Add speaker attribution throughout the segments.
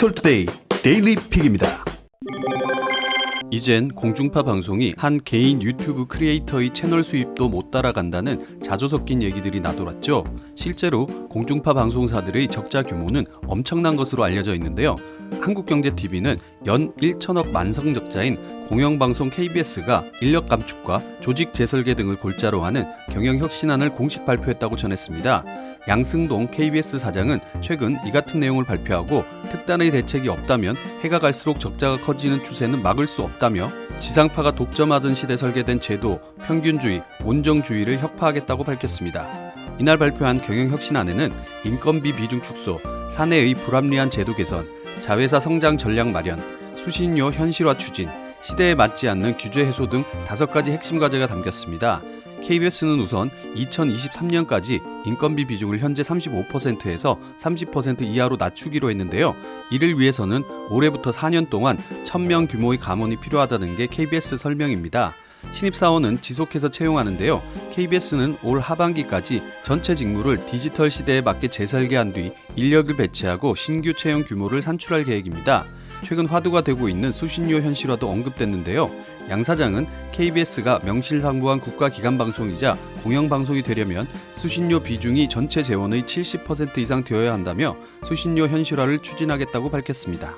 Speaker 1: 디지털투데이 데일리 픽입니다.
Speaker 2: 이젠 공중파 방송이 한 개인 유튜브 크리에이터의 채널 수입도 못 따라간다는 자조 섞인 얘기들이 나돌았죠. 실제로 공중파 방송사들의 적자 규모는 엄청난 것으로 알려져 있는데요. 한국경제TV는 연 1천억 만성 적자인 공영방송 KBS가 인력 감축과 조직 재설계 등을 골자로 하는 경영혁신안을 공식 발표했다고 전했습니다. 양승동 KBS 사장은 최근 이 같은 내용을 발표하고 특단의 대책이 없다면 해가 갈수록 적자가 커지는 추세는 막을 수 없다며 지상파가 독점하던 시대 설계된 제도, 평균주의, 온정주의를 혁파하겠다고 밝혔습니다. 이날 발표한 경영혁신안에는 인건비 비중 축소, 사내의 불합리한 제도 개선, 자회사 성장 전략 마련, 수신료 현실화 추진, 시대에 맞지 않는 규제 해소 등 5가지 핵심 과제가 담겼습니다. KBS는 우선 2023년까지 인건비 비중을 현재 35%에서 30% 이하로 낮추기로 했는데요. 이를 위해서는 올해부터 4년 동안 1000명 규모의 감원이 필요하다는 게 KBS 설명입니다. 신입사원은 지속해서 채용하는데요. KBS는 올 하반기까지 전체 직무를 디지털 시대에 맞게 재설계한 뒤 인력을 배치하고 신규 채용 규모를 산출할 계획입니다. 최근 화두가 되고 있는 수신료 현실화도 언급됐는데요. 양 사장은 KBS가 명실상부한 국가기관방송이자 공영방송이 되려면 수신료 비중이 전체 재원의 70% 이상 되어야 한다며 수신료 현실화를 추진하겠다고 밝혔습니다.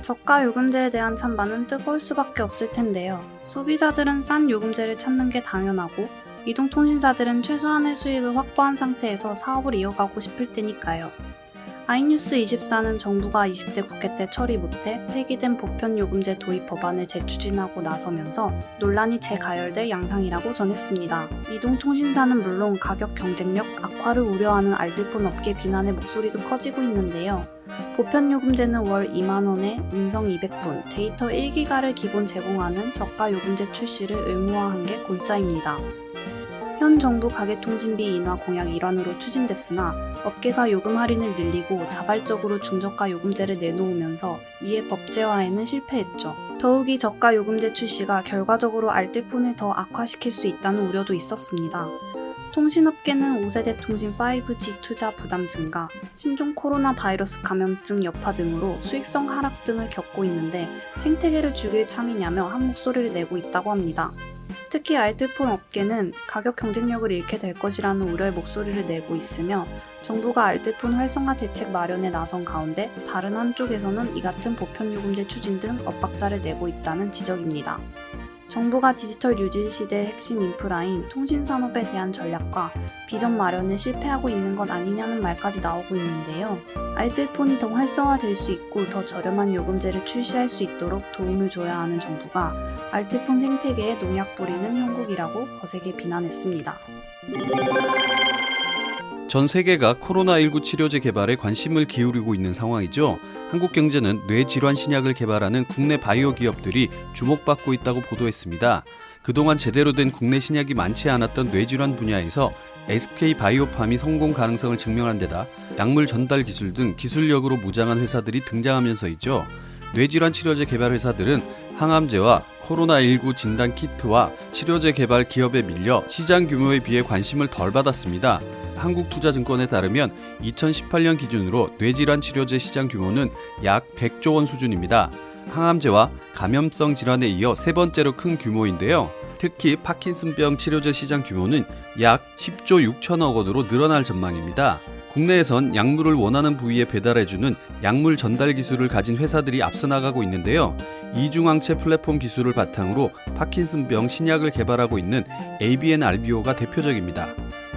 Speaker 3: 저가 요금제에 대한 찬반은 뜨거울 수밖에 없을 텐데요. 소비자들은 싼 요금제를 찾는 게 당연하고 이동통신사들은 최소한의 수입을 확보한 상태에서 사업을 이어가고 싶을 테니까요. 아이뉴스24는 정부가 20대 국회 때 처리 못해 폐기된 보편요금제 도입 법안을 재추진하고 나서면서 논란이 재가열될 양상이라고 전했습니다. 이동통신사는 물론 가격 경쟁력 악화를 우려하는 알뜰폰 업계 비난의 목소리도 커지고 있는데요. 보편요금제는 월 2만원에 음성 200분, 데이터 1기가를 기본 제공하는 저가 요금제 출시를 의무화한 게 골자입니다. 현 정부 가계통신비 인하 공약 일환으로 추진됐으나 업계가 요금 할인을 늘리고 자발적으로 중저가 요금제를 내놓으면서 이에 법제화에는 실패했죠. 더욱이 저가 요금제 출시가 결과적으로 알뜰폰을 더 악화시킬 수 있다는 우려도 있었습니다. 통신업계는 5세대 통신 5G 투자 부담 증가, 신종 코로나 바이러스 감염증 여파 등으로 수익성 하락 등을 겪고 있는데 생태계를 죽일 참이냐며 한 목소리를 내고 있다고 합니다. 특히 알뜰폰 업계는 가격 경쟁력을 잃게 될 것이라는 우려의 목소리를 내고 있으며 정부가 알뜰폰 활성화 대책 마련에 나선 가운데 다른 한쪽에서는 이 같은 보편요금제 추진 등 엇박자를 내고 있다는 지적입니다. 정부가 디지털 뉴질 시대의 핵심 인프라인 통신산업에 대한 전략과 비전 마련에 실패하고 있는 것 아니냐는 말까지 나오고 있는데요. 알뜰폰이 더 활성화될 수 있고 더 저렴한 요금제를 출시할 수 있도록 도움을 줘야 하는 정부가 알뜰폰 생태계에 농약 뿌리는 형국이라고 거세게 비난했습니다.
Speaker 2: 전 세계가 코로나19 치료제 개발에 관심을 기울이고 있는 상황이죠. 한국경제는 뇌질환 신약을 개발하는 국내 바이오 기업들이 주목받고 있다고 보도했습니다. 그동안 제대로 된 국내 신약이 많지 않았던 뇌질환 분야에서 SK바이오팜이 성공 가능성을 증명한 데다 약물 전달 기술 등 기술력으로 무장한 회사들이 등장하면서이죠. 뇌질환 치료제 개발 회사들은 항암제와 코로나19 진단 키트와 치료제 개발 기업에 밀려 시장 규모에 비해 관심을 덜 받았습니다. 한국투자증권에 따르면 2018년 기준으로 뇌질환 치료제 시장 규모는 약 100조 원 수준입니다. 항암제와 감염성 질환에 이어 세 번째로 큰 규모인데요. 특히 파킨슨병 치료제 시장 규모는 약 10조 6천억 원으로 늘어날 전망입니다. 국내에선 약물을 원하는 부위에 배달해주는 약물 전달 기술을 가진 회사들이 앞서 나가고 있는데요. 이중항체 플랫폼 기술을 바탕으로 파킨슨병 신약을 개발하고 있는 ABN-RBO가 대표적입니다.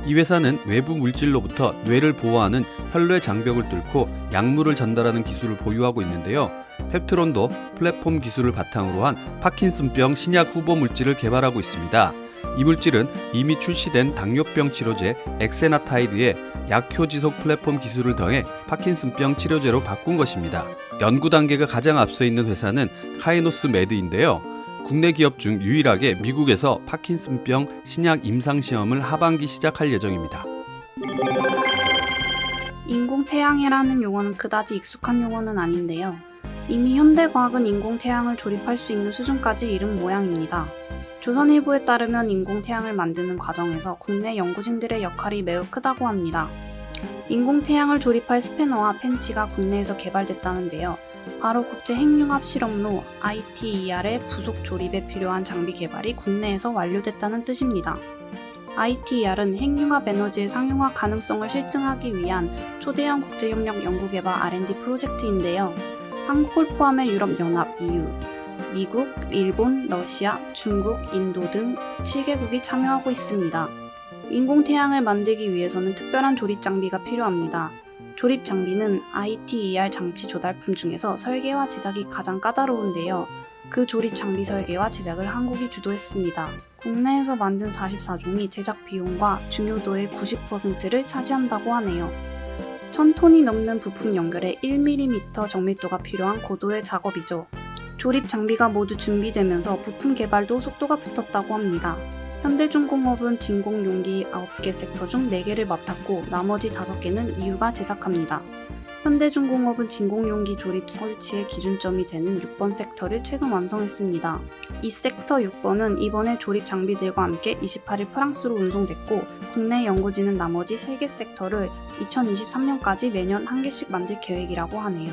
Speaker 2: 이 회사는 외부 물질로부터 뇌를 보호하는 혈뇌 장벽을 뚫고 약물을 전달하는 기술을 보유하고 있는데요. 펩트론도 플랫폼 기술을 바탕으로 한 파킨슨병 신약 후보 물질을 개발하고 있습니다. 이 물질은 이미 출시된 당뇨병 치료제 엑세나타이드에 약효 지속 플랫폼 기술을 더해 파킨슨병 치료제로 바꾼 것입니다. 연구 단계가 가장 앞서 있는 회사는 카이노스 메드인데요. 국내 기업 중 유일하게 미국에서 파킨슨병 신약 임상시험을 하반기 시작할 예정입니다.
Speaker 3: 인공태양이라는 용어는 그다지 익숙한 용어는 아닌데요. 이미 현대과학은 인공태양을 조립할 수 있는 수준까지 이른 모양입니다. 조선일보에 따르면 인공태양을 만드는 과정에서 국내 연구진들의 역할이 매우 크다고 합니다. 인공태양을 조립할 스패너와 펜치가 국내에서 개발됐다는데요. 바로 국제 핵융합 실험로 ITER의 부속 조립에 필요한 장비 개발이 국내에서 완료됐다는 뜻입니다. ITER은 핵융합 에너지의 상용화 가능성을 실증하기 위한 초대형 국제협력 연구개발 R&D 프로젝트인데요. 한국을 포함해 유럽연합, EU, 미국, 일본, 러시아, 중국, 인도 등 7개국이 참여하고 있습니다. 인공태양을 만들기 위해서는 특별한 조립 장비가 필요합니다. 조립 장비는 ITER 장치 조달품 중에서 설계와 제작이 가장 까다로운데요. 그 조립 장비 설계와 제작을 한국이 주도했습니다. 국내에서 만든 44종이 제작 비용과 중요도의 90%를 차지한다고 하네요. 1000톤이 넘는 부품 연결에 1mm 정밀도가 필요한 고도의 작업이죠. 조립 장비가 모두 준비되면서 부품 개발도 속도가 붙었다고 합니다. 현대중공업은 진공용기 9개 섹터 중 4개를 맡았고 나머지 5개는 EU가 제작합니다. 현대중공업은 진공용기 조립 설치의 기준점이 되는 6번 섹터를 최근 완성했습니다. 이 섹터 6번은 이번에 조립 장비들과 함께 28일 프랑스로 운송됐고 국내 연구진은 나머지 3개 섹터를 2023년까지 매년 1개씩 만들 계획이라고 하네요.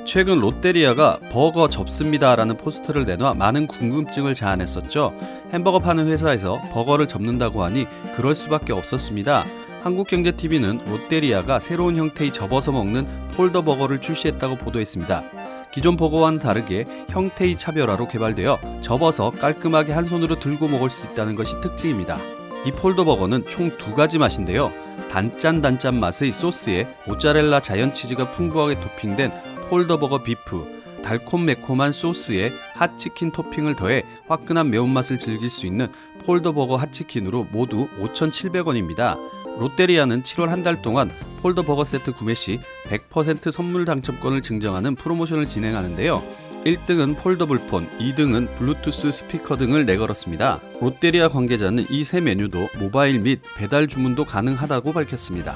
Speaker 2: 최근 롯데리아가 버거 접습니다라는 포스터를 내놔 많은 궁금증을 자아냈었죠. 햄버거 파는 회사에서 버거를 접는다고 하니 그럴 수밖에 없었습니다. 한국경제TV는 롯데리아가 새로운 형태의 접어서 먹는 폴더버거를 출시했다고 보도했습니다. 기존 버거와는 다르게 형태의 차별화로 개발되어 접어서 깔끔하게 한 손으로 들고 먹을 수 있다는 것이 특징입니다. 이 폴더버거는 총 2가지 맛인데요. 단짠 맛의 소스에 모짜렐라 자연치즈가 풍부하게 토핑된 폴더버거 비프, 달콤매콤한 소스에 핫치킨 토핑을 더해 화끈한 매운맛을 즐길 수 있는 폴더버거 핫치킨으로 모두 5,700원입니다. 롯데리아는 7월 한 달 동안 폴더버거 세트 구매 시 100% 선물 당첨권을 증정하는 프로모션을 진행하는데요. 1등은 폴더블폰, 2등은 블루투스 스피커 등을 내걸었습니다. 롯데리아 관계자는 이 세 메뉴도 모바일 및 배달 주문도 가능하다고 밝혔습니다.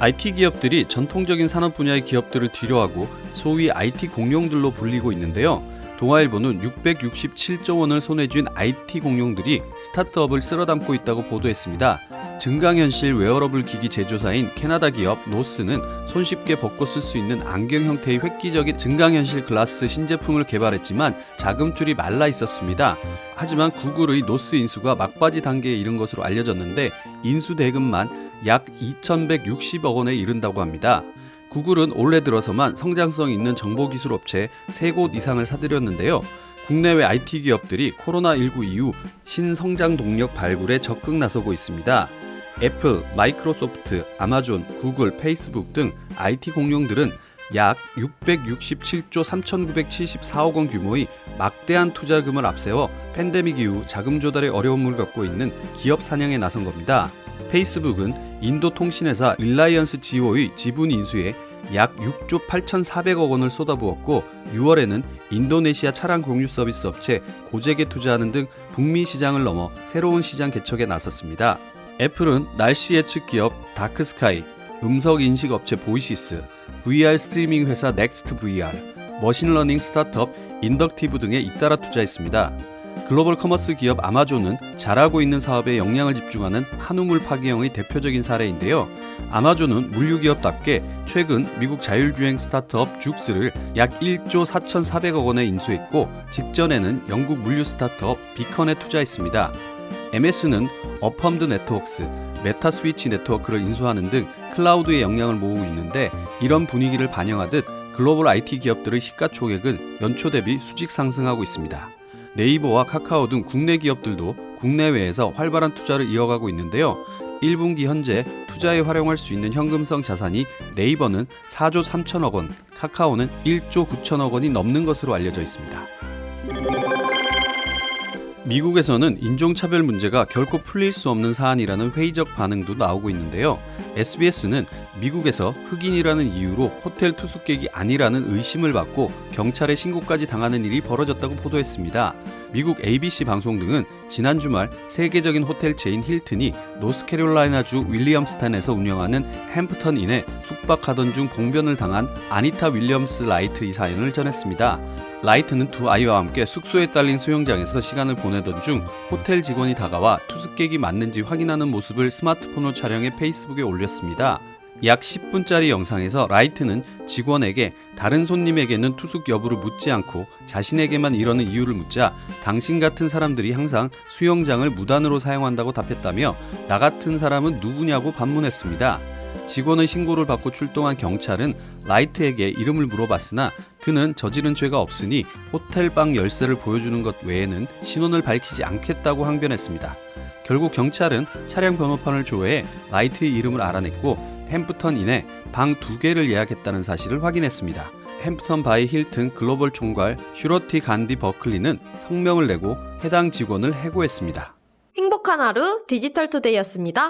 Speaker 2: IT 기업들이 전통적인 산업 분야의 기업들을 뒤로하고 소위 IT 공룡들로 불리고 있는데요. 동아일보는 667조 원을 손에 쥔 IT 공룡들이 스타트업을 쓸어담고 있다고 보도했습니다. 증강현실 웨어러블 기기 제조사인 캐나다 기업 노스는 손쉽게 벗고 쓸 수 있는 안경 형태의 획기적인 증강현실 글라스 신제품을 개발했지만 자금줄이 말라 있었습니다. 하지만 구글의 노스 인수가 막바지 단계에 이른 것으로 알려졌는데 인수 대금만 약 2,160억 원에 이른다고 합니다. 구글은 올해 들어서만 성장성 있는 정보기술 업체 3곳 이상을 사들였는데요. 국내외 IT 기업들이 코로나19 이후 신성장 동력 발굴에 적극 나서고 있습니다. 애플, 마이크로소프트, 아마존, 구글, 페이스북 등 IT 공룡들은 약 667조 3,974억 원 규모의 막대한 투자금을 앞세워 팬데믹 이후 자금 조달에 어려움을 겪고 있는 기업 사냥에 나선 겁니다. 페이스북은 인도 통신회사 릴라이언스 지오의 지분 인수에 약 6조 8,400억 원을 쏟아부었고 6월에는 인도네시아 차량 공유 서비스 업체 고잭에 투자하는 등 북미 시장을 넘어 새로운 시장 개척에 나섰습니다. 애플은 날씨 예측 기업 다크스카이, 음성 인식 업체 보이시스, VR 스트리밍 회사 넥스트 VR, 머신러닝 스타트업 인덕티브 등에 잇따라 투자했습니다. 글로벌 커머스 기업 아마존은 잘하고 있는 사업에 역량을 집중하는 한우물 파기형의 대표적인 사례인데요. 아마존은 물류기업답게 최근 미국 자율주행 스타트업 죽스를 약 1조 4,400억 원에 인수했고 직전에는 영국 물류 스타트업 비컨에 투자했습니다. MS는 어펌드 네트워크스, 메타 스위치 네트워크를 인수하는 등 클라우드의 역량을 모으고 있는데 이런 분위기를 반영하듯 글로벌 IT 기업들의 시가총액은 연초 대비 수직 상승하고 있습니다. 네이버와 카카오 등 국내 기업들도 국내외에서 활발한 투자를 이어가고 있는데요. 1분기 현재 투자에 활용할 수 있는 현금성 자산이 네이버는 4조 3천억 원, 카카오는 1조 9천억 원이 넘는 것으로 알려져 있습니다. 미국에서는 인종차별 문제가 결코 풀릴 수 없는 사안이라는 회의적 반응도 나오고 있는데요. SBS는 미국에서 흑인이라는 이유로 호텔 투숙객이 아니라는 의심을 받고 경찰에 신고까지 당하는 일이 벌어졌다고 보도했습니다. 미국 ABC 방송 등은 지난 주말 세계적인 호텔 체인 힐튼이 노스캐롤라이나주 윌리엄스탄에서 운영하는 햄프턴 인에 숙박하던 중 봉변을 당한 아니타 윌리엄스 라이트 이 사연을 전했습니다. 라이트는 두 아이와 함께 숙소에 딸린 수영장에서 시간을 보내던 중 호텔 직원이 다가와 투숙객이 맞는지 확인하는 모습을 스마트폰으로 촬영해 페이스북에 올렸습니다. 약 10분짜리 영상에서 라이트는 직원에게 다른 손님에게는 투숙 여부를 묻지 않고 자신에게만 이러는 이유를 묻자 당신 같은 사람들이 항상 수영장을 무단으로 사용한다고 답했다며 나 같은 사람은 누구냐고 반문했습니다. 직원의 신고를 받고 출동한 경찰은 라이트에게 이름을 물어봤으나 그는 저지른 죄가 없으니 호텔 방 열쇠를 보여주는 것 외에는 신원을 밝히지 않겠다고 항변했습니다. 결국 경찰은 차량 번호판을 조회해 라이트의 이름을 알아냈고 햄프턴 인에 방 2개를 예약했다는 사실을 확인했습니다. 햄프턴 바이 힐튼 글로벌 총괄 슈러티 간디 버클리는 성명을 내고 해당 직원을 해고했습니다.
Speaker 4: 행복한 하루 디지털 투데이였습니다.